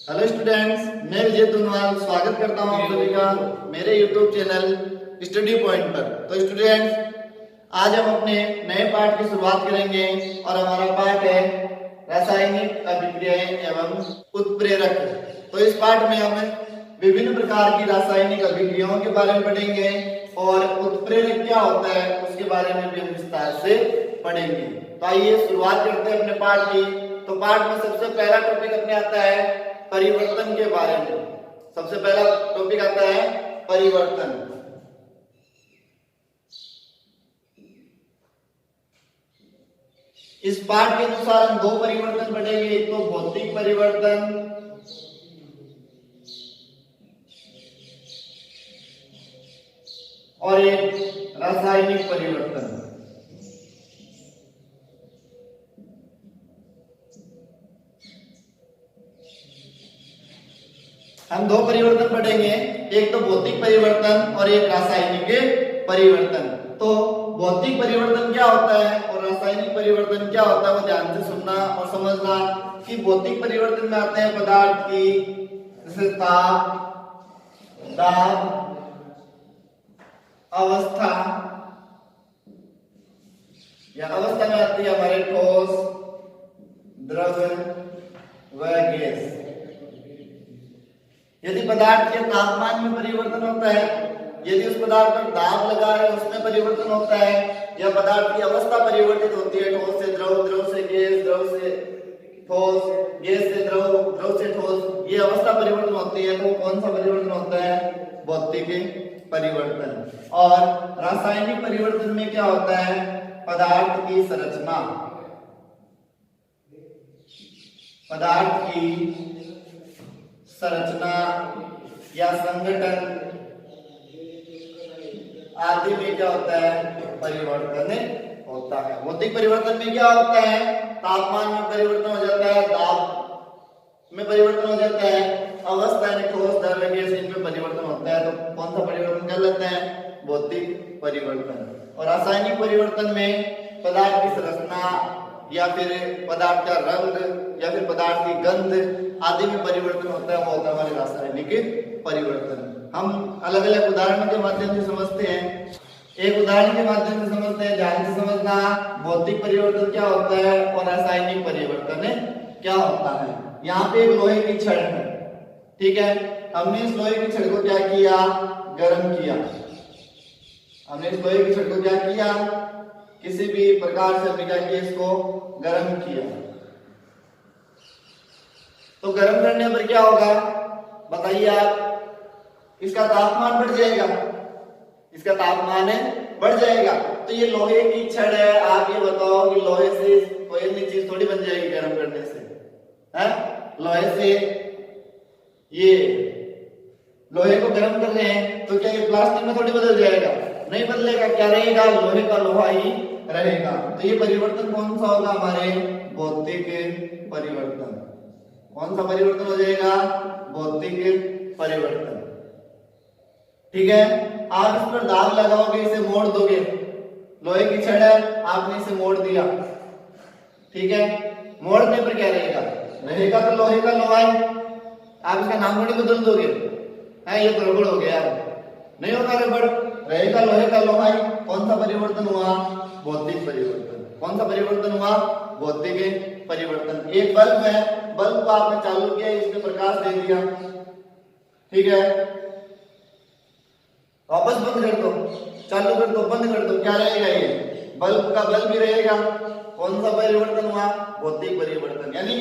Hello students, मैं विजय तुनवाल स्वागत करता हूँ आप सभी का मेरे यूट्यूब चैनल स्टडी पॉइंट पर। तो स्टूडेंट्स, आज हम अपने नए पाठ की शुरुआत करेंगे और हमारा पाठ है रासायनिक अभिक्रियाएं एवं उत्प्रेरक। तो इस पाठ में हम विभिन्न प्रकार की रासायनिक अभिक्रियाओं के बारे में पढ़ेंगे और उत्प्रेरक क्या होता है उसके बारे में भी हम विस्तार से पढ़ेंगे। तो आइए शुरुआत करते हैं अपने पाठ की। तो पाठ में सबसे पहला टॉपिक अपने आता है परिवर्तन के बारे में। सबसे पहला टॉपिक आता है परिवर्तन। इस पाठ के अनुसार हम दो परिवर्तन पढ़ेंगे, एक तो भौतिक परिवर्तन और एक रासायनिक परिवर्तन। हम दो परिवर्तन पढ़ेंगे, एक तो भौतिक परिवर्तन और एक रासायनिक परिवर्तन। तो भौतिक परिवर्तन क्या होता है और रासायनिक परिवर्तन क्या होता है वो ध्यान से सुनना और समझना। कि भौतिक परिवर्तन में आते हैं पदार्थ की जैसे ताप, दाब, अवस्था, या अवस्था में आती है हमारे ठोस, द्रव व गैस। यदि पदार्थ के तापमान में परिवर्तन होता है, यदि उस पदार्थ पर दाब लगा है उसमें परिवर्तन होता है, या पदार्थ की अवस्था परिवर्तित होती है, ठोस से द्रव, द्रव से गैस, द्रव से ठोस, गैस से द्रव, द्रव से ठोस, ये अवस्था परिवर्तन होती है, तो कौन सा परिवर्तन होता है? भौतिक परिवर्तन। और रासायनिक परिवर्तन में क्या होता है? पदार्थ की संरचना, पदार्थ की संरचना या संगठन आदि में क्या होता है? परिवर्तन होता है। भौतिक परिवर्तन में क्या होता है? तापमान में परिवर्तन हो जाता है, दाब में परिवर्तन हो जाता है, अवस्था यानी ठोस, द्रव, गैस इनमें परिवर्तन होता है। तो कौन सा परिवर्तन कर लेते हैं? भौतिक परिवर्तन। और रासायनिक परिवर्तन में पदार्थ की संरचना या फिर पदार्थ का रंग या फिर पदार्थ की गंध आदि में परिवर्तन होता है, वो होता है हमारे रासायनिक परिवर्तन। हम अलग अलग उदाहरणों के माध्यम से समझते हैं। एक उदाहरण के माध्यम से समझते हैं, ध्यान से समझना। भौतिक परिवर्तन क्या होता है और रासायनिक परिवर्तन क्या होता है। यहाँ पे एक लोहे की छड़ है, ठीक है। हमने इस लोहे की छड़ को क्या किया? गर्म किया। हमने इस लोहे की छड़ को क्या किया? किसी भी प्रकार से हमने क्या किया? इसको गर्म किया। तो गर्म करने पर क्या होगा बताइए आप? इसका तापमान बढ़ जाएगा, इसका तापमान बढ़ जाएगा। तो ये लोहे की छड़ है, आप ये बताओ कि लोहे से कोई अन्य चीज थोड़ी बन जाएगी गर्म करने से, है? लोहे से ये लोहे को गर्म कर रहे हैं तो क्या ये प्लास्टिक में थोड़ी बदल जाएगा? नहीं बदलेगा। क्या रहेगा? लोहे का लोहा ही रहेगा। तो ये परिवर्तन कौन सा होगा? हमारे भौतिक परिवर्तन। कौन सा परिवर्तन हो जाएगा? भौतिक परिवर्तन, ठीक है। आप इस पर दाब लगाओगे, इसे मोड़ दोगे, लोहे की छड़ है, आपने इसे मोड़ दिया, ठीक है। मोड़ने पर क्या रहेगा? रहेगा तो लोहे का लोहा है। आप इसका नाम थोड़ी बदल दोगे, है? ये तो रबड़ हो गया, नहीं होगा रबड़, रहेगा लोहे का लोहा है। कौन सा परिवर्तन हुआ? भौतिक परिवर्तन। कौन सा परिवर्तन हुआ? भौतिक परिवर्तन। एक बल्ब है, बल्ब को आपने चालू किया, इसने प्रकाश दे दिया, ठीक है। वापस बंद कर दो, चालू कर दो, बंद कर दो, क्या रहेगा? ये बल्ब का बल्ब ही रहेगा। कौन सा परिवर्तन हुआ? भौतिक परिवर्तन। यानी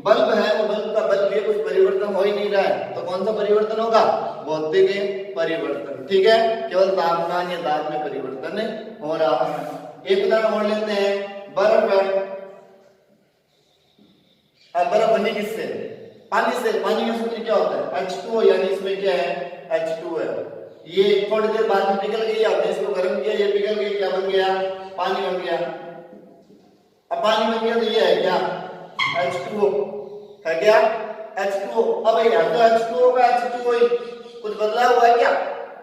बल्ब है, वो बल्ब का बल्ब भी कुछ परिवर्तन हो ही नहीं रहा है, तो कौन सा परिवर्तन होगा? भौतिक परिवर्तन, ठीक है। केवल तापमान या दाब में परिवर्तन हो रहा है। एक उदाहरण और लेते हैं, बर्फ है। बर्फ बनी किससे? पानी से। पानी का सूत्र क्या होता है? H2O, यानी इसमें क्या है? H2 है। ये थोड़ी देर बाद में पिघल गई, आपने इसको गर्म किया, ये पिघल गई, क्या बन गया? पानी बन गया। अब पानी बन गया तो ये है क्या? H2O है क्या? H2O। अब यार तो H2O का H2O ही, कुछ बदला हुआ है क्या?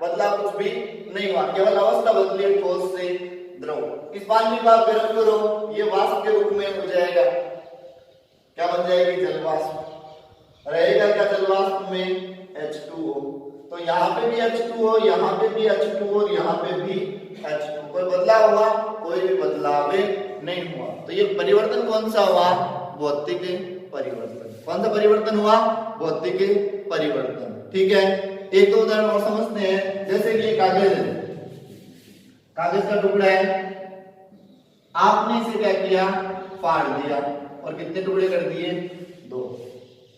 बदला कुछ भी नहीं हुआ, केवल अवस्था बदली है, ठोस से द्रव। इस पानी को आप गर्म करो, ये वाष्प के रूप में हो जाएगा, क्या बन जाएगी? जल वाष्प। रहेगा क्या जल वाष्प में? H2O। तो यहाँ पे भी H2O, यहाँ पे भी H2O और यहाँ पे भी H2O। कोई बदलाव हुआ? कोई भी बदलाव नहीं हुआ। तो ये परिवर्तन कौन सा हुआ? भौतिक परिवर्तन। कौन सा परिवर्तन हुआ? भौतिक परिवर्तन। ठीक है, एक दो उदाहरण और समझते हैं। जैसे कि कागज है, कागज का टुकड़ा है, आपने इसे क्या किया? फाड़ दिया और कितने टुकड़े कर दिए? 2।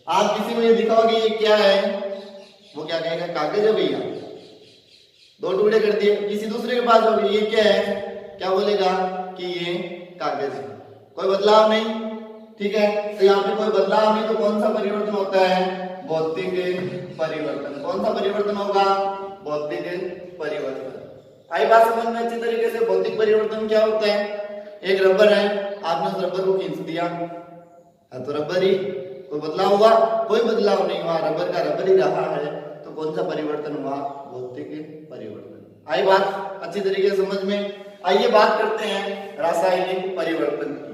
आप किसी को ये दिखाओगे ये क्या है, वो क्या कहेगा? कागज है भैया। 2 टुकड़े कर दिए। किसी दूसरे के पास होगी ये क्या है, क्या बोलेगा? कि ये कागज है। कोई बदलाव नहीं। ठीक है, तो यहाँ पे कोई बदलाव नहीं, तो कौन सा परिवर्तन होता है? भौतिक परिवर्तन। कौन सा परिवर्तन होगा? भौतिक परिवर्तन। आई बात समझ में अच्छी तरीके से? भौतिक परिवर्तन क्या होता है? एक रबर है, आपने उस रबर को खींच दिया, तो रबर ही। कोई बदलाव हुआ? कोई बदलाव नहीं हुआ, रबर का रबर ही रहा है। तो कौन सा परिवर्तन हुआ? भौतिक परिवर्तन। आई बात अच्छी तरीके से समझ में? आइए बात करते हैं रासायनिक परिवर्तन की।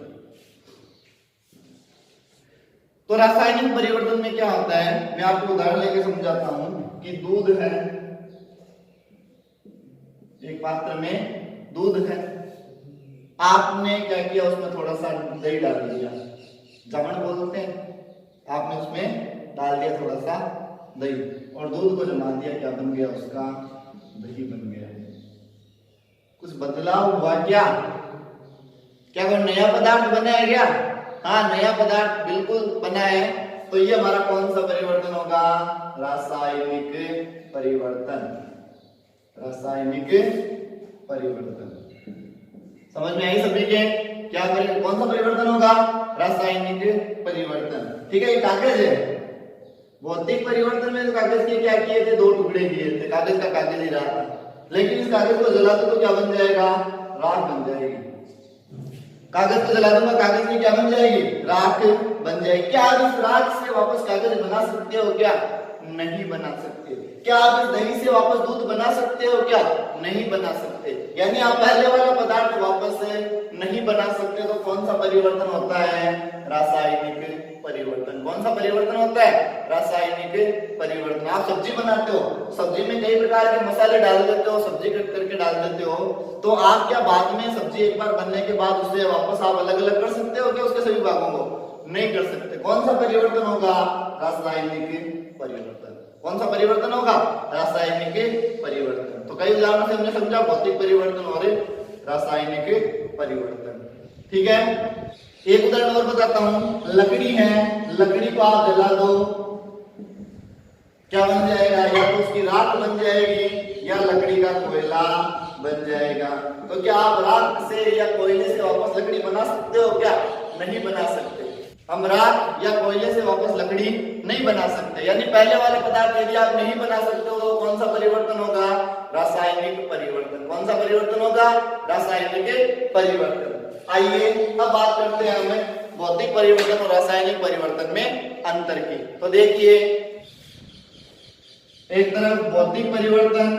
तो रासायनिक परिवर्तन में क्या होता है, मैं आपको उदाहरण लेके समझाता हूं कि दूध है, एक पात्र में दूध है, आपने क्या किया? उसमें थोड़ा सा दही डाल दिया, जमन बोलते हैं। आपने उसमें डाल दिया थोड़ा सा दही और दूध को जमा दिया। क्या बन गया? उसका दही बन गया। कुछ बदलाव हुआ क्या? क्या कोई नया पदार्थ बना है क्या? हाँ, नया पदार्थ बिल्कुल बना है। तो ये हमारा कौन सा परिवर्तन होगा? रासायनिक परिवर्तन। रासायनिक परिवर्तन। समझ में आई सभी के? क्या कौन सा परिवर्तन होगा? रासायनिक परिवर्तन। ठीक है, ये कागज है। भौतिक परिवर्तन में तो कागज के क्या किए थे? 2 टुकड़े किए थे, कागज का कागज ही रहा था। लेकिन इस कागज को जला दो तो क्या बन जाएगा? राख बन जाएगी। कागज को जला दूंगा, कागज की क्या बन जाएगी? राख बन जाएगी। क्या आप इस राख से वापस कागज बना सकते हो क्या? नहीं बना सकते। क्या आप इस दही से वापस दूध बना सकते हो क्या? नहीं बना सकते। यानी आप पहले वाला पदार्थ वापस नहीं बना सकते। तो कौन सा परिवर्तन होता है? रासायनिक परिवर्तन। कौन सा परिवर्तन होता है? रासायनिक परिवर्तन। आप सब्जी बनाते हो, सब्जी में कई प्रकार के मसाले डाल देते हो, सब्जी कट करके डाल देते हो, तो आप क्या बाद में सब्जी एक बार बनने के बाद उसे वापस आप अलग अलग कर सकते हो क्या उसके सभी भागों को? नहीं कर सकते। कौन सा परिवर्तन होगा? रासायनिक परिवर्तन। कौन सा परिवर्तन होगा? रासायनिक परिवर्तन। तो कई उदाहरणों से हमने समझा भौतिक परिवर्तन और रासायनिक परिवर्तन। ठीक है, एक उदाहरण और बताता हूं। लकड़ी है, लकड़ी को आप जला दो, क्या बन जाएगा? या तो उसकी राख बन जाएगी या लकड़ी का कोयला बन जाएगा। तो क्या आप राख से या कोयले से वापस लकड़ी बना सकते हो क्या? नहीं बना सकते। हम राख या कोयले से वापस लकड़ी नहीं बना सकते। यानी पहले वाले पदार्थ यदि आप नहीं बना सकते हो तो कौन सा परिवर्तन होगा? रासायनिक परिवर्तन। कौन सा परिवर्तन होगा? रासायनिक परिवर्तन। आइए अब बात करते हैं हमें भौतिक परिवर्तन और रासायनिक परिवर्तन में अंतर की। तो देखिए, एक तरफ भौतिक परिवर्तन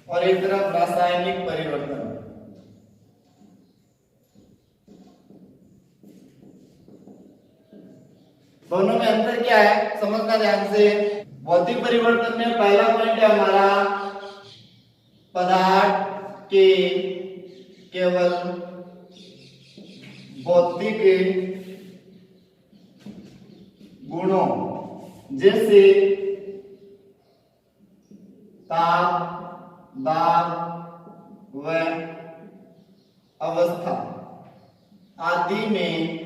और एक तरफ रासायनिक परिवर्तन। दोनों में अंतर क्या है समझना ध्यान से। भौतिक परिवर्तन में पहला पॉइंट है हमारा, पदार्थ के केवल भौतिक गुणों जैसे ताप, दाब व अवस्था आदि में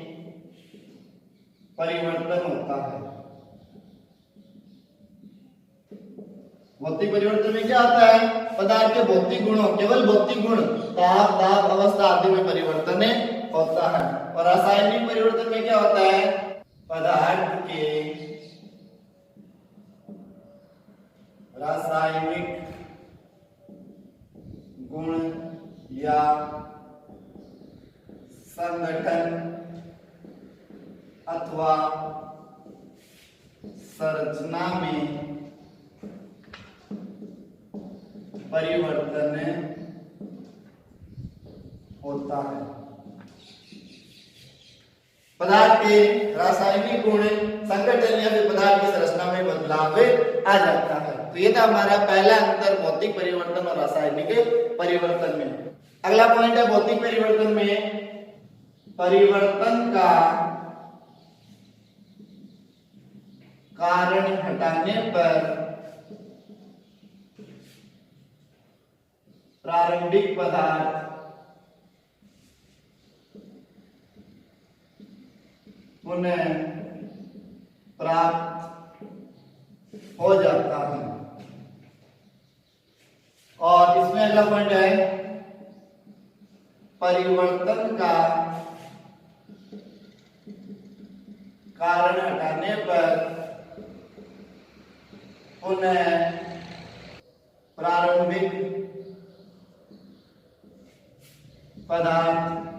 परिवर्तन होता है। भौतिक परिवर्तन में क्या होता है? पदार्थ के भौतिक गुणों, केवल भौतिक गुण, ताप, दाब, अवस्था आदि में परिवर्तन होता है। और रासायनिक परिवर्तन में क्या होता है? पदार्थ के रासायनिक गुण या संगठन अथवा संरचना में परिवर्तन होता है। पदार्थ के रासायनिक गुण, संगठन या फिर पदार्थ की संरचना में बदलाव आ जाता है। तो ये था हमारा पहला अंतर भौतिक परिवर्तन और रासायनिक परिवर्तन में। अगला पॉइंट है भौतिक परिवर्तन में परिवर्तन का कारण हटाने पर प्रारंभिक पदार्थ पुनः प्राप्त हो जाता है। और इसमें अगला पॉइंट है परिवर्तन का कारण हटाने पर पुनः प्रारंभिक पदार्थ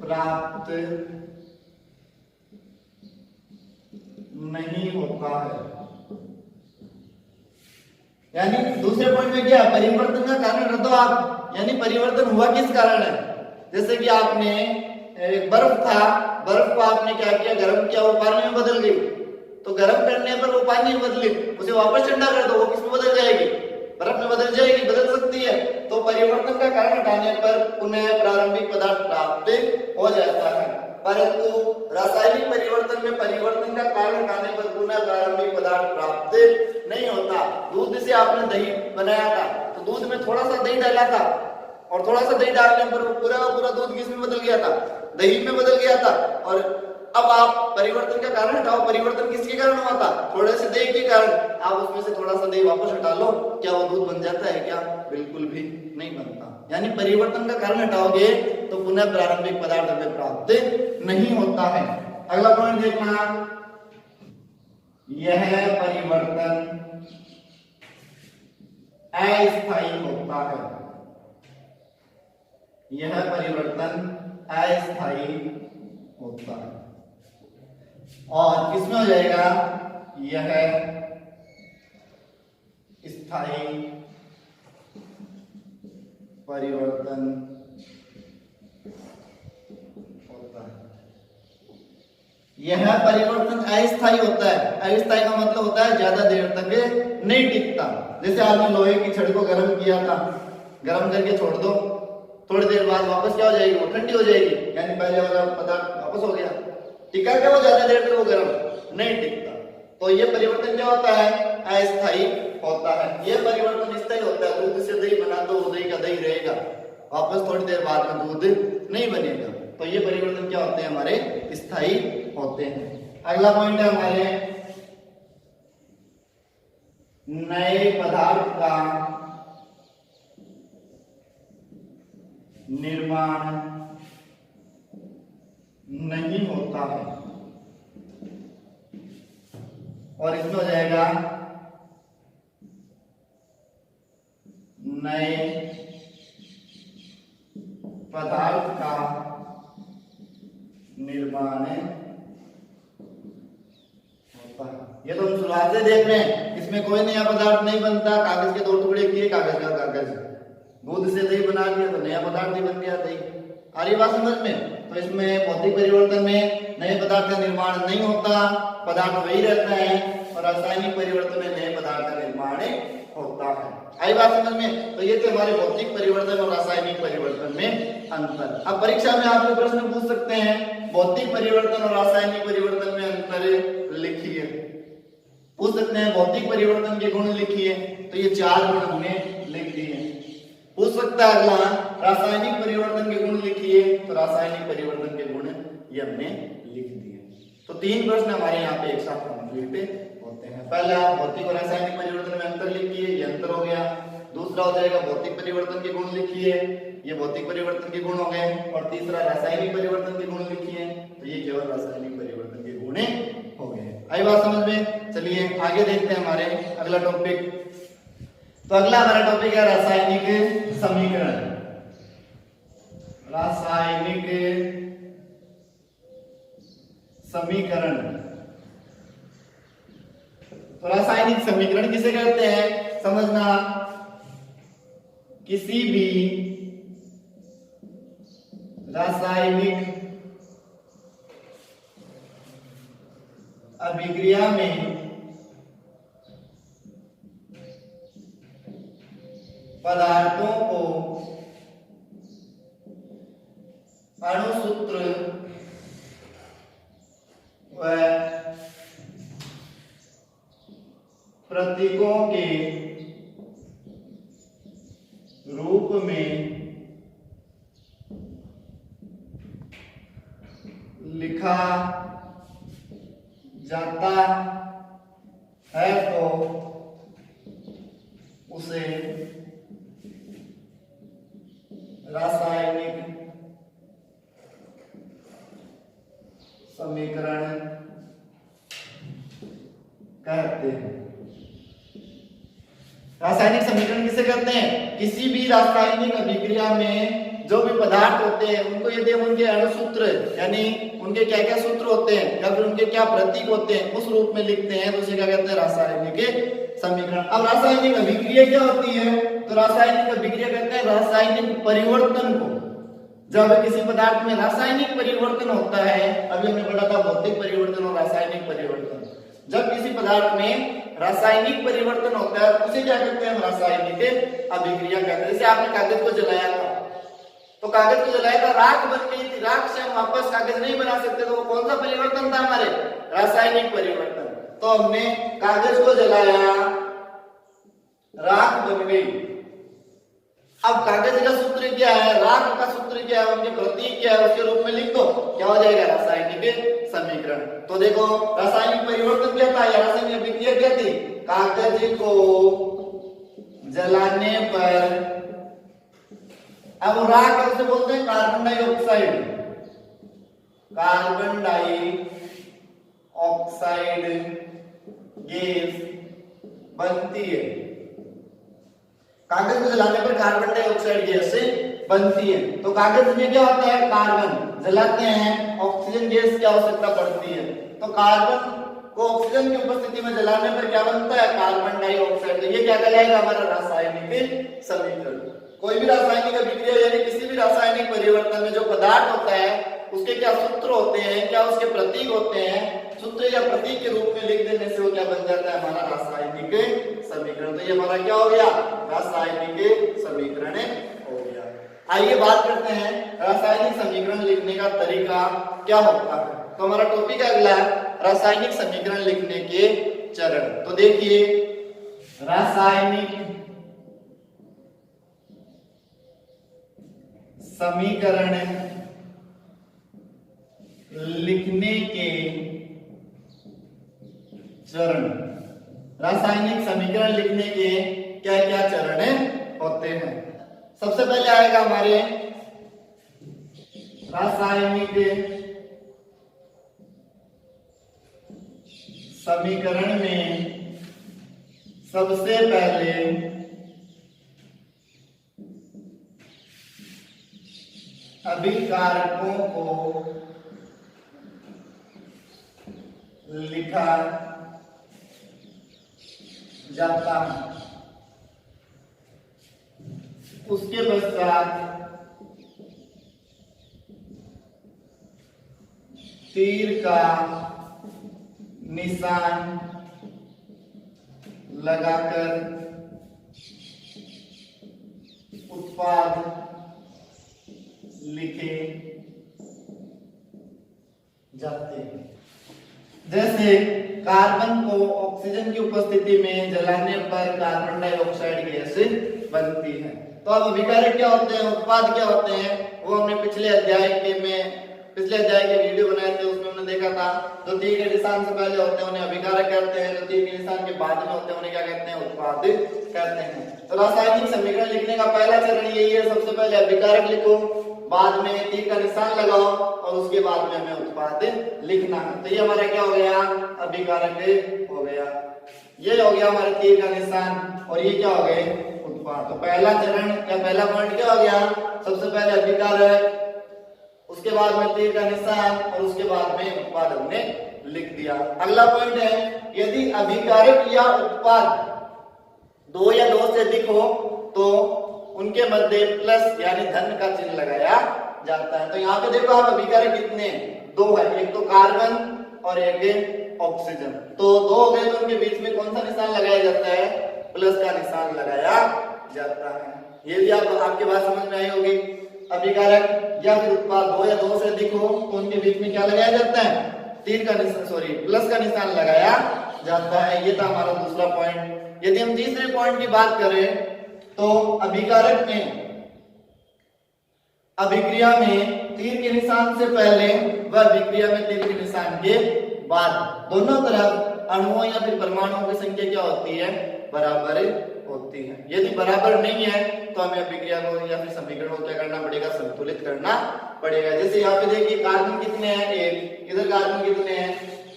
प्राप्त नहीं होता है। यानी दूसरे पॉइंट में क्या परिवर्तन का कारण रखो आप, यानी परिवर्तन हुआ किस कारण है। जैसे कि आपने एक बर्फ था, बर्फ को आपने क्या किया, गर्म किया, वो पानी में बदल गई। तो गर्म करने पर वो पानी में बदली, उसे वापस ठंडा कर दो, वो किसमें बदल जाएगी, बर्फ में बदल जाएगी, बदल सकती है। तो परिवर्तन का कारण हटाने पर पुनः प्रारंभिक पदार्थ प्राप्त हो जाता है। परंतु रासायनिक परिवर्तन में परिवर्तन का कारण हटाने पर पुनः प्रारंभिक पदार्थ प्राप्त नहीं होता। दूध से आपने दही बनाया था, तो दूध में थोड़ा सा दही डाला था और थोड़ा सा दही डालने पर वो पूरा पूरा दूध किसमें बदल गया था, दही में बदल गया था। और अब आप परिवर्तन का कारण हटाओ, परिवर्तन किसके कारण हुआ था, थोड़े से दही के कारण। आप उसमें से थोड़ा सा दही वापस हटा लो, क्या वो दूध बन जाता है क्या, बिल्कुल भी नहीं बनता। यानी परिवर्तन का कारण हटाओगे तो पुनः प्रारंभिक पदार्थ हमें प्राप्त नहीं होता है। अगला पॉइंट देखना, यह परिवर्तन अस्थायी होता है। यह परिवर्तन अस्थायी होता है। और किसमें हो जाएगा, यह स्थायी परिवर्तन होता है। यह परिवर्तन अस्थायी होता है। अस्थायी का मतलब होता है ज्यादा देर तक नहीं टिकता। जैसे आपने लोहे की छड़ को गर्म किया था, गर्म करके छोड़ दो, थोड़ी देर बाद वापस क्या हो जाएगी, वो ठंडी हो जाएगी, यानी पहले वाला पदार्थ वापस हो गया। टिका क्या, वो ज्यादा देर तक वो गर्म नहीं टिकता। तो ये परिवर्तन क्या होता है, अस्थायी होता है। ये परिवर्तन स्थायी होता है। दूध से दही बना दो, दही का दही रहेगा, वापस थोड़ी देर बाद में दूध नहीं बनेगा। तो ये परिवर्तन क्या होते हैं, हमारे स्थायी होते हैं। अगला पॉइंट है हमारे नए पदार्थ का निर्माण नहीं होता है। और इसमें हो जाएगा नए पदार्थ का निर्माण होता है। ये तो हम शुरुआत से देख रहे हैं, इसमें कोई नया पदार्थ नहीं बनता। कागज के दो टुकड़े किए, कागज का कागज, दूध से दही बना दिया तो नया पदार्थ ही बन गया दही। आ रही बात समझ में। तो इसमें भौतिक परिवर्तन में नए पदार्थ का निर्माण नहीं होता, पदार्थ वही रहता है। और रासायनिक परिवर्तन में नए पदार्थ का निर्माण होता है। आई बात समझ में। तो ये थे हमारे भौतिक परिवर्तन और रासायनिक परिवर्तन में अंतर। अब परीक्षा में आपको प्रश्न पूछ सकते हैं, भौतिक परिवर्तन और रासायनिक परिवर्तन में अंतर लिखिए। पूछ सकते हैं भौतिक परिवर्तन के गुण लिखिए, तो ये 4 गुण हमने लिख दिए। पूछ सकता है अगला रासायनिक परिवर्तन के गुण लिखिए, तो रासायनिक परिवर्तन के गुण ये हमने लिख दिए। तो 3 प्रश्न हमारे यहाँ पे एक साथ कंप्लीट होते हैं। पहला भौतिक और रासायनिक परिवर्तन में अंतर लिखिए, ये अंतर हो गया। दूसरा हो जाएगा भौतिक परिवर्तन के गुण लिखिए, ये भौतिक परिवर्तन के गुण हो गए। और तीसरा रासायनिक परिवर्तन के गुण लिखिए, तो ये केवल रासायनिक परिवर्तन के गुण हो गए। आई बात समझ में। चलिए आगे देखते हैं हमारे अगला टॉपिक। तो अगला हमारा टॉपिक है रासायनिक समीकरण। रासायनिक समीकरण। तो रासायनिक समीकरण किसे कहते हैं, समझना। किसी भी रासायनिक अभिक्रिया में पदार्थों को अणुसूत्र व प्रतीकों के रूप में लिखा जाता है तो उसे रासायनिक समीकरण कहते हैं। रासायनिक समीकरण किसे कहते हैं? किसी भी रासायनिक अभिक्रिया में जो भी पदार्थ होते हैं उनको यदि उनके अणुसूत्र यानी उनके क्या क्या सूत्र होते हैं या फिर उनके क्या प्रतीक होते हैं उस रूप में लिखते हैं तो उसे क्या कहते हैं? रासायनिक समीकरण। अब रासायनिक अभिक्रिया क्या होती है? तो रासायनिक अभिक्रिया कहते हैं रासायनिक परिवर्तन को। जब किसी पदार्थ में रासायनिक परिवर्तन होता है, अभी हमने पढ़ा था भौतिक परिवर्तन और रासायनिक परिवर्तन। जब किसी पदार्थ में रासायनिक परिवर्तन होता है उसे क्या कहते हैं? रासायनिक अभिक्रिया कहते हैं। जैसे आपने कागज को जलाया था तो कागज को जलाया था, राख बन गई थी, राख से हम वापस कागज नहीं बना सकते, तो वो कौन सा परिवर्तन था? हमारे रासायनिक परिवर्तन। तो हमने कागज को जलाया, राख बन गई। अब कागज का सूत्र क्या है, राख का सूत्र क्या है, उनके प्रतीक क्या है, उसके रूप में लिख दो, क्या हो जाएगा? रासायनिक समीकरण। तो देखो रासायनिक परिवर्तन क्या था या रासायनिक अभिक्रिया क्या थी? कागज को जलाने पर, अब राख उसे बोलते हैं carbon dioxide. Carbon dioxide gas बनती है। कागज को जलाने पर कार्बन डाइऑक्साइड गैस बनती है। तो कागज में क्या होता है? कार्बन जलाते हैं, ऑक्सीजन गैस की आवश्यकता पड़ती है, तो कार्बन को ऑक्सीजन की उपस्थिति में जलाने पर क्या बनता है? Carbon dioxide. तो ये क्या कहलाएगा? हमारा रासायनिक समीकरण। कोई भी रासायनिक अभिक्रिया यानी किसी भी रासायनिक परिवर्तन में जो पदार्थ होता है उसके क्या सूत्र होते हैं, क्या उसके प्रतीक होते हैं, सूत्र या प्रतीक के रूप में लिख देने से वो क्या बन जाता है? हमारा रासायनिक समीकरण। तो ये हमारा क्या हो गया? रासायनिक समीकरण हो गया। आइए बात करते हैं रासायनिक समीकरण लिखने का तरीका क्या होता है। तो हमारा टॉपिक अगला है रासायनिक समीकरण लिखने के चरण। तो देखिए रासायनिक समीकरण लिखने के चरण। रासायनिक समीकरण लिखने के क्या क्या चरण होते हैं? सबसे पहले आएगा हमारे रासायनिक समीकरण में सबसे पहले अभिकारकों को लिखा जाता है। उसके पश्चात तीर का निशान लगाकर उत्पाद लिखे जाते हैं। जैसे कार्बन को ऑक्सीजन की उपस्थिति में जलाने पर कार्बन डाइऑक्साइड गैस बनती है। तो अब अभिकारक क्या होते हैं, उत्पाद क्या होते हैं, वो हमने पिछले अध्याय के वीडियो बनाए थे, उसमें हमने देखा था। जो तीर के निशान से पहले होते हैं उन्हें अभिकारक कहते हैं, जो तीर के निशान के बाद में होते हैं उन्हें क्या कहते हैं? उत्पाद कहते हैं। तो रासायनिक समीकरण लिखने का पहला चरण यही है, सबसे पहले अभिकारक लिखो, बाद में तीर का निशान लगाओ और उसके बाद में हमें उत्पाद लिखना है। तो ये हमारा क्या हो गया? अभिकारक हो गया। ये हो गया हमारे तीर का निशान और ये क्या हो गए? उत्पाद। तो पहला चरण या पहला पॉइंट क्या हो गया? सबसे पहले अभिकारक, उसके बाद में तीर का निशान और उसके बाद में उत्पाद हमने लिख दिया। अगला पॉइंट है, यदि अभिकारक या उत्पाद दो या दो से अधिक हो तो उनके मध्य प्लस यानी धन का चिन्ह लगाया जाता है। तो यहाँ पे देखो आप अभिकारक कितने? दो है, एक तो कार्बन और एक ऑक्सीजन। तो दो हो गए तो उनके बीच में कौन सा निशान लगाया जाता है? प्लस का निशान लगाया जाता है। ये भी आपके बात समझ में आई होगी। अभिकारक या फिर उत्पाद दो या दो से अधिक हो तो उनके बीच में क्या लगाया जाता है? तीर का निशान, सॉरी प्लस का निशान लगाया जाता है। ये था हमारा दूसरा पॉइंट। यदि हम तीसरे पॉइंट की बात करें तो अभिकारक में अभिक्रिया में तीर के निशान से पहले व अभिक्रिया में तीर के निशान के बाद दोनों तरफ अणुओं या फिर परमाणुओं की संख्या क्या होती है? बराबर होती है। यदि बराबर नहीं है तो हमें अभिक्रिया को या फिर समीकरण को क्या करना पड़ेगा? संतुलित करना पड़ेगा। जैसे यहाँ पे देखिए कार्बन कितने हैं? एक। इधर कार्बन कितने हैं?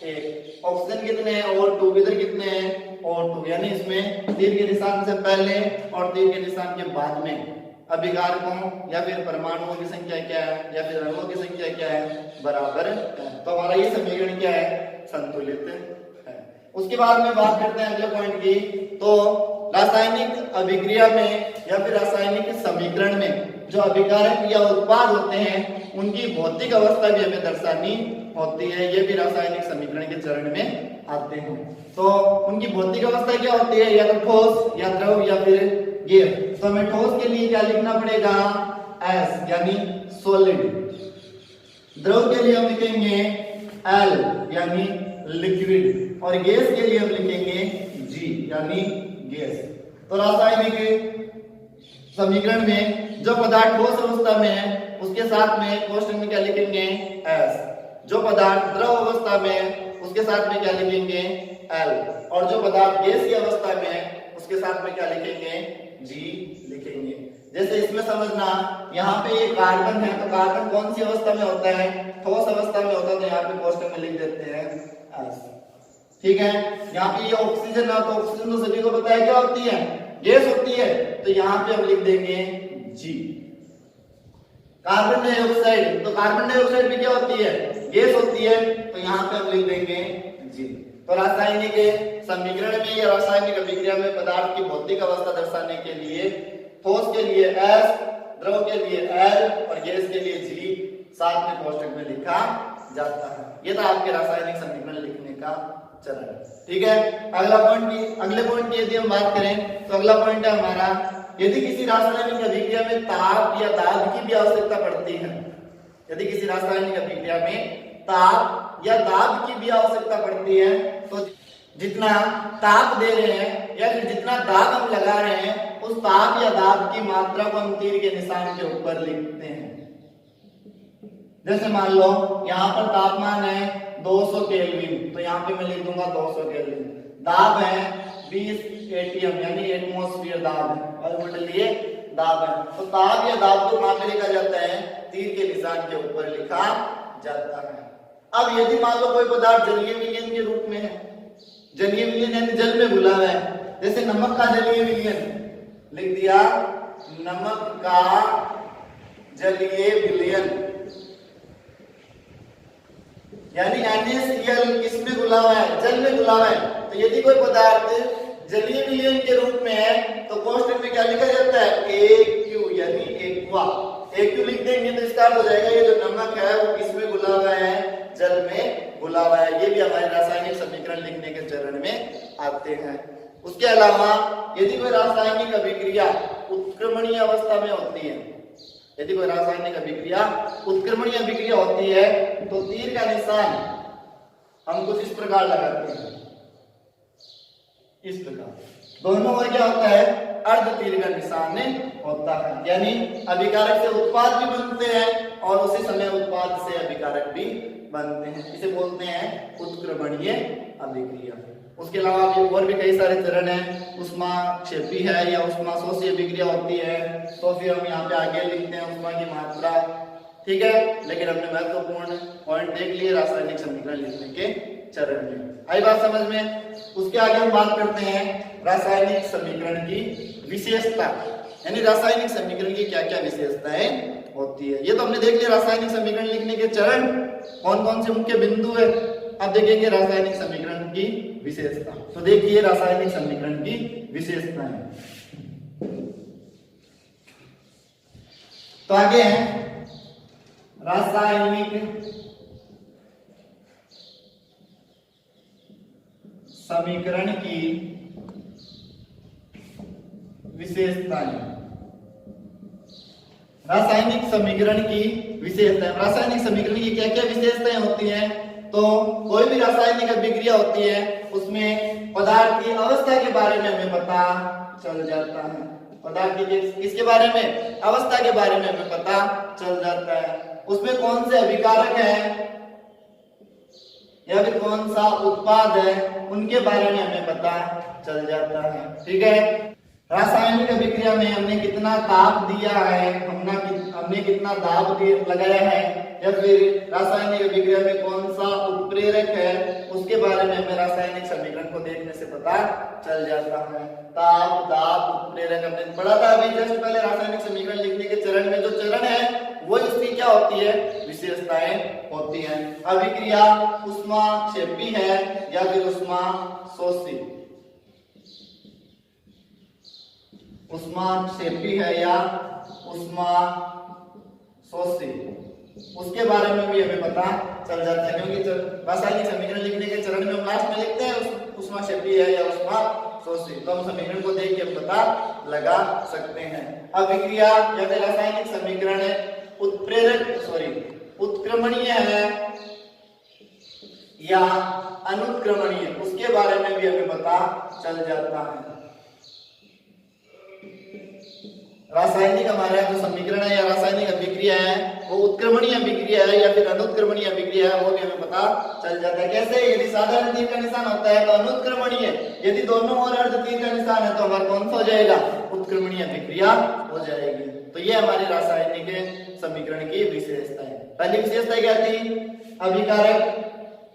एक। ऑक्सीजन कितने हैं? O2। इधर कितने हैं? O2। यानी इसमें तीर के निशान से पहले और तीर के निशान के बाद में अभिकारकों या फिर परमाणुओं की संख्या क्या है या फिर अणुओं की संख्या क्या है? बराबर है। तो हमारा ये समीकरण क्या है? संतुलित है। उसके बाद में बात करते हैं अगले पॉइंट की। तो रासायनिक अभिक्रिया में या फिर रासायनिक समीकरण में जो अभिकारक या उत्पाद होते हैं उनकी भौतिक अवस्था भी हमें दर्शानी होती है। ये भी रासायनिक समीकरण के चरण में आते हैं। तो उनकी भौतिक अवस्था क्या होती है? या तो ठोस या द्रव या फिर गैस। तो हमें ठोस के लिए क्या लिखना पड़ेगा? S यानी सॉलिड। द्रव के लिए हम लिखेंगे L यानी लिक्विड और गैस के लिए हम लिखेंगे G यानी गैस। तो रासायनिक समीकरण में जो पदार्थ ठोस अवस्था में है उसके साथ में कोष्ठक में क्या लिखेंगे? S। जो पदार्थ द्रव अवस्था में उसके साथ में क्या लिखेंगे? L। और जो पदार्थ गैस की अवस्था में है उसके साथ में क्या लिखेंगे? G लिखेंगे। जैसे इसमें समझना, यहाँ पे ये कार्बन है तो कार्बन कौन सी अवस्था में होता है? ठोस अवस्था में होता है। तो यहाँ पे कोष्ठक में लिख देते हैं S। ठीक है। यहाँ पे ये ऑक्सीजन है तो ऑक्सीजन तो सभी को पता है क्या होती है? गैस होती है। तो यहाँ पे हम लिख देंगे G। कार्बन डाइऑक्साइड, तो कार्बन डाइऑक्साइड भी क्या होती है? गैस होती है। तो यहाँ पे हम लिख देंगे G। तो रासायनिक समीकरण में या रासायनिक अभिक्रिया में पदार्थ की भौतिक अवस्था दर्शाने के लिए ठोस के लिए S, द्रव के लिए L और गैस के लिए G साथ में कोष्ठक में लिखा जाता है। ये था आपके रासायनिक समीकरण लिखने का चरण। ठीक है। अगले पॉइंट की यदि हम बात करें तो अगला पॉइंट है हमारा, यदि किसी रासायनिक अभिक्रिया में ताप या दाब की भी आवश्यकता पड़ती है, यदि किसी रासायनिक अभिक्रिया में ताप या दाब की भी आवश्यकता पड़ती है तो जितना ताप दे रहे हैं या फिर जितना दाब हम लगा रहे हैं उस ताप या दाब की मात्रा को हम तीर के निशान के ऊपर लिखते हैं। जैसे मान लो यहाँ पर तापमान है 200 केल्विन, तो यहाँ पे मैं लिख दूंगा 200 केल्विन। दाब है 20 एटीएम यानी एटमॉस्फेयर दाब है, वायुमंडलीय दाब है। तो ताप या दाब को कहां पे लिखा जाता है? तीर के निशान के ऊपर लिखा जाता है। अब यदि मान लो कोई पदार्थ जलीय विलयन के रूप में है, जलीय विलयन यानी जल में घुला हुआ है, जैसे नमक का जलीय विलयन लिख दिया, नमक का जलीय विलयन यानी NaCl किसमें घुला हुआ है? जल में घुला हुआ है। तो यदि कोई पदार्थ जलीय विलयन के रूप में है तो कोष्ठक में क्या लिखा जाता है? AQ यानी एक्वा। AQ लिख देंगे तो इसका अर्थ हो जाएगा ये जो नमक है वो किसमें घुला हुआ है? जल में घुला हुआ है। ये भी हमारे रासायनिक समीकरण लिखने के चरण में आते हैं। उसके अलावा यदि कोई रासायनिक अभिक्रिया उत्क्रमणीय अवस्था में होती है, यदि कोई रासायनिक अभिक्रिया उत्क्रमणीय अभिक्रिया होती है तो तीर का निशान हम कुछ इस प्रकार लगाते हैं, इस प्रकार। दोनों ओर क्या होता है? अर्ध तीर का निशान होता है। यानी अभिकारक से उत्पाद भी बनते हैं और उसी समय उत्पाद से अभिकारक भी बनते हैं। इसे बोलते हैं उत्क्रमणीय अभिक्रिया। उसके अलावा और भी कई सारे चरण हैं। ऊष्माक्षेपी है या ऊष्माशोषी अभिक्रिया होती है तो फिर हम यहाँ पे आगे लिखते हैं ऊष्मा की मात्रा। ठीक है। लेकिन हमने महत्वपूर्ण पॉइंट देख लिए रासायनिक समीकरण लिखने के चरण में। आई बात समझ में? उसके आगे हम बात करते हैं रासायनिक समीकरण की विशेषता, यानी रासायनिक समीकरण की क्या क्या विशेषताएं होती है। ये तो हमने देख लिया रासायनिक समीकरण लिखने के चरण, कौन कौन से मुख्य बिंदु है। अब देखेंगे रासायनिक समीकरण की विशेषता। तो देखिए रासायनिक समीकरण की विशेषताएं। तो आगे है रासायनिक समीकरण की विशेषताएं। रासायनिक समीकरण की विशेषताएं, रासायनिक समीकरण की क्या क्या विशेषताएं होती हैं? तो कोई भी रासायनिक अभिक्रिया होती है उसमें पदार्थ की अवस्था के बारे में हमें पता चल जाता है। पदार्थ की किसके बारे में? अवस्था के बारे में हमें पता चल जाता है। उसमें कौन से अभिकारक है या फिर कौन सा उत्पाद है उनके बारे में हमें पता चल जाता है। ठीक है, रासायनिक अभिक्रिया में हमने कितना ताप दिया है, हमने कितना दाब लगाया है, या फिर रासायनिक अभिक्रिया में कौन सा उत्प्रेरक है उसके बारे में हमें रासायनिक समीकरण को देखने से पता चल जाता है। ताप, दाब, उत्प्रेरक हमने पढ़ा था अभी जस्ट पहले। रासायनिक समीकरण लिखने के चरण में जो चरण है वो इसकी क्या होती है? विशेषताएं होती हैं। अभिक्रिया ऊष्माक्षेपी है या फिर ऊष्माशोषी, ऊष्माक्षेपी है या ऊष्माशोषी, उसके बारे में भी हमें पता चल जाता है। क्योंकि रासायनिक समीकरण लिखने के चरण में हम लास्ट में लिखते हैं ऊष्माक्षेपी है या ऊष्माशोषी, तो हम समीकरण को देख के पता लगा सकते हैं। अभिक्रिया या फिर रासायनिक समीकरण उत्क्रमणीय है या अनुत्क्रमणीय, उसके बारे में भी हमें पता चल जाता है। रासायनिक हमारा जो समीकरण है या रासायनिक अभिक्रिया है वो उत्क्रमणीय अभिक्रिया है या फिर अनुत्क्रमणीय अभिक्रिया है, वो भी हमें पता चल जाता है। कैसे? यदि साधारण तीर का निशान होता है तो अनुत्क्रमणीय, यदि दोनों ओर अर्ध तीर का निशान है तो हमारा कौन सा हो जाएगा? उत्क्रमणीय अभिक्रिया हो जाएगी। तो ये हमारी रासायनिक समीकरण की विशेषता है। पहली विशेषता क्या थी? अभिकारक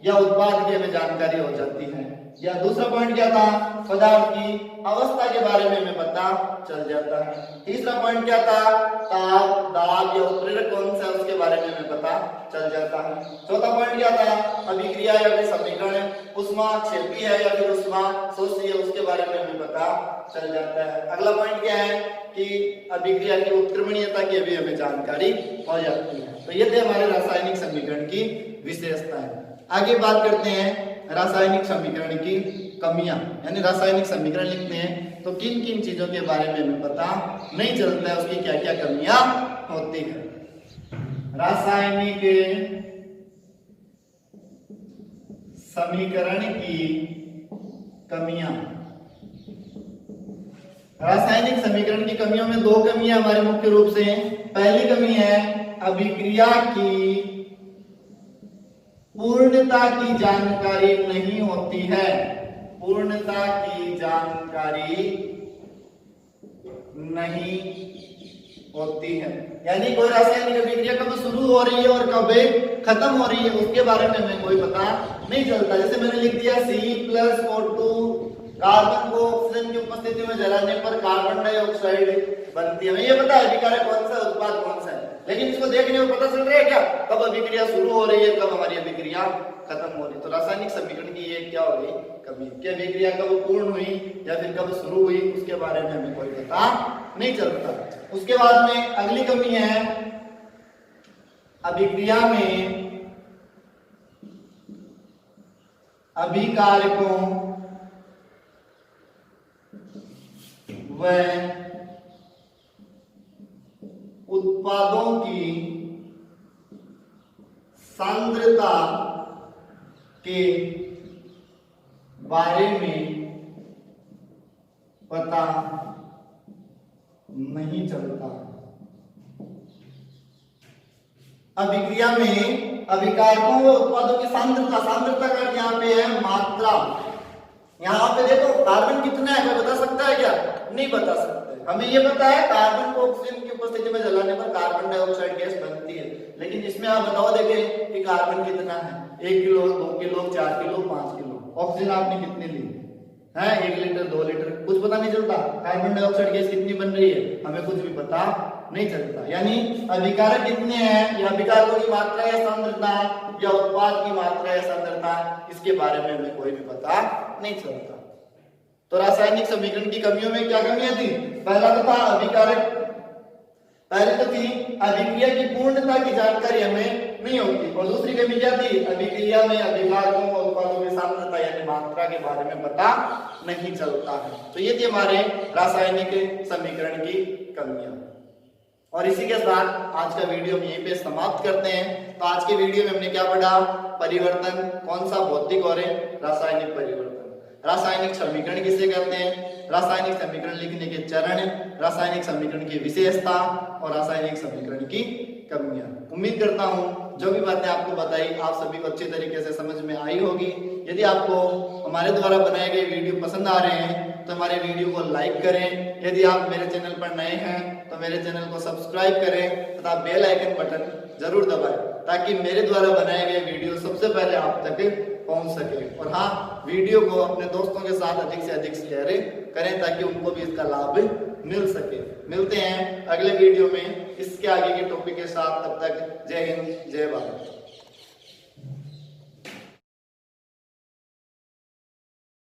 या उत्पाद की हमें जानकारी हो जाती है। या दूसरा पॉइंट क्या था? पदार्थ की अवस्था के बारे में हमें पता चल जाता है। तीसरा पॉइंट क्या था? ताप, दाब या उत्प्रेरक कौन सा है उसके बारे में हमें पता चल जाता है। चौथा पॉइंट क्या था? अभिक्रिया या फिर समीकरण ऊष्माक्षेपी है या फिर ऊष्माशोषी है, उसके बारे में हमें पता चल जाता है। अगला पॉइंट क्या है कि अभिक्रिया की उत्क्रमणीयता की भी हमें जानकारी हो जाती है। तो ये थे हमारे रासायनिक समीकरण की विशेषताएं। आगे बात करते हैं रासायनिक समीकरण की कमियां, यानी रासायनिक समीकरण लिखते हैं तो किन किन चीजों के बारे में हमें पता नहीं चलता है, उसकी क्या क्या कमियां होती है। रासायनिक समीकरण की कमियां। रासायनिक समीकरण की कमियों में दो कमियां हमारे मुख्य रूप से हैं। पहली कमी है अभिक्रिया की पूर्णता की जानकारी नहीं होती है। पूर्णता की जानकारी नहीं होती है, यानी कोई रासायनिक अभिक्रिया कब शुरू हो रही है और कब खत्म हो रही है उसके बारे में हमें कोई पता नहीं चलता। जैसे मैंने लिख दिया C+O2 कार्बन को ऑक्सीजन की उपस्थिति में जलाने पर कार्बन डाइऑक्साइड बनती है। हमें ये पता है अभिकारक कौन सा, उत्पाद कौन सा है, लेकिन इसको देखने में पता चल रहा है क्या कब अभिक्रिया शुरू हो रही है, कब हमारी अभिक्रिया खत्म हो रही है। तो रासायनिक समीकरण की ये क्या हो गई कमी, कि अभिक्रिया कब पूर्ण हुई या फिर कब शुरू huई उसके बारे में हमें कोई पता नहीं चलता। उसके बाद में अगली कमी है अभिक्रिया में अभिकारकों व उत्पादों की सांद्रता के बारे में पता नहीं चलता। अभिक्रिया में अभिकारकों व उत्पादों की सांद्रता, सांद्रता का यहाँ पे है मात्रा। यहाँ पे देखो कार्बन कितना है कोई बता सकता है क्या? नहीं बता सकता। हमें ये पता है कार्बन को ऑक्सीजन की उपस्थिति में जलाने पर कार्बन डाइऑक्साइड गैस बनती है, लेकिन इसमें आप बताओ देखें कि कार्बन कितना है, 1 kilo, 2 kilo, 4 kilo, 5 kilo. Oxygen आपने कितने ली है? 1 लीटर, 2 लीटर, कुछ पता नहीं चलता। कार्बन डाइऑक्साइड गैस कितनी बन रही है हमें कुछ भी पता नहीं चलता। यानी अभिकारक कितने हैं या अभिकारकों की मात्रा या सांद्रता या उत्पाद की मात्रा या सांद्रता, इसके बारे में हमें कोई भी पता नहीं चलता। तो रासायनिक समीकरण की कमियों में क्या कमियां थी? पहला तो था अभिकारक पहली तो थी अभिक्रिया की पूर्णता की जानकारी हमें नहीं होती, और दूसरी कमी क्या थी, अभिक्रिया में अभिकारकों और उत्पादों की सांद्रता यानी मात्रा के बारे में पता नहीं चलता है। तो ये थी हमारे रासायनिक समीकरण की कमियां। और इसी के साथ आज का वीडियो हम यहीं पे समाप्त करते हैं। तो आज के वीडियो में हमने क्या पढ़ा, परिवर्तन कौन सा, भौतिक और रासायनिक परिवर्तन, रासायनिक समीकरण किसे कहते हैं, रासायनिक समीकरण लिखने के चरण, रासायनिक समीकरण की विशेषता और रासायनिक समीकरण की कमियां। उम्मीद करता हूं जो भी बातें आपको बताई आप सभी को अच्छी तरीके से समझ में आई होगी। यदि आपको हमारे द्वारा बनाए गए वीडियो पसंद आ रहे हैं तो हमारे वीडियो को लाइक करें। यदि आप मेरे चैनल पर नए हैं तो मेरे चैनल को सब्सक्राइब करें तथा बेल आइकन बटन जरूर दबाएं ताकि मेरे द्वारा बनाए गए वीडियो सबसे पहले आप तक पहुंच सके। और हाँ, वीडियो को अपने दोस्तों के साथ अधिक से अधिक शेयर करें ताकि उनको भी इसका लाभ मिल सके। मिलते हैं अगले वीडियो में इसके आगे के टॉपिक के साथ, तब तक जय हिंद जय भारत।